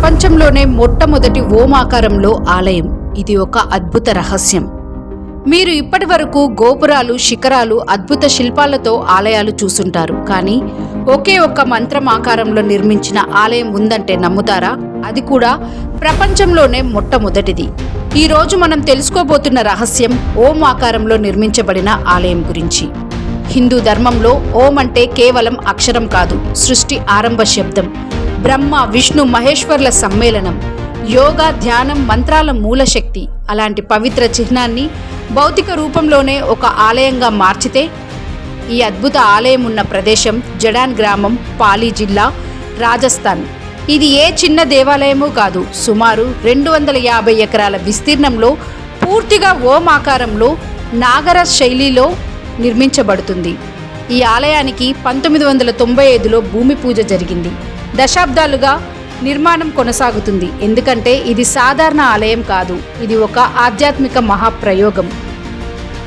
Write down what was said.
ప్రపంచంలోనే మొట్టమొదటి ఓం ఆకారంలో ఆలయం. ఇది ఒక అద్భుత రహస్యం. మీరు ఇప్పటి వరకు గోపురాలు, శిఖరాలు, అద్భుత శిల్పాలతో ఆలయాలు చూసుంటారు. కానీ ఒకే ఒక్క మంత్రం ఆకారంలో నిర్మించిన ఆలయం ఉందంటే నమ్ముతారా? అది కూడా ప్రపంచంలోనే మొట్టమొదటిది. ఈ రోజు మనం తెలుసుకోబోతున్న రహస్యం ఓం ఆకారంలో నిర్మించబడిన ఆలయం గురించి. హిందూ ధర్మంలో ఓం అంటే కేవలం అక్షరం కాదు, సృష్టి ఆరంభ శబ్దం, బ్రహ్మ, విష్ణు, మహేశ్వర్ల సమ్మేళనం, యోగా, ధ్యానం, మంత్రాల మూలశక్తి. అలాంటి పవిత్ర చిహ్నాన్ని భౌతిక రూపంలోనే ఒక ఆలయంగా మార్చితే ఈ అద్భుత ఆలయం ఉన్న ప్రదేశం జడాన్ గ్రామం, పాలి జిల్లా, రాజస్థాన్. ఇది ఏ చిన్న దేవాలయమూ కాదు. సుమారు 250 ఎకరాల విస్తీర్ణంలో పూర్తిగా ఓం ఆకారంలో నాగర శైలిలో నిర్మించబడుతుంది. ఈ ఆలయానికి 1995లో భూమి పూజ జరిగింది. దశాబ్దాలుగా నిర్మాణం కొనసాగుతుంది. ఎందుకంటే ఇది సాధారణ ఆలయం కాదు, ఇది ఒక ఆధ్యాత్మిక మహాప్రయోగం.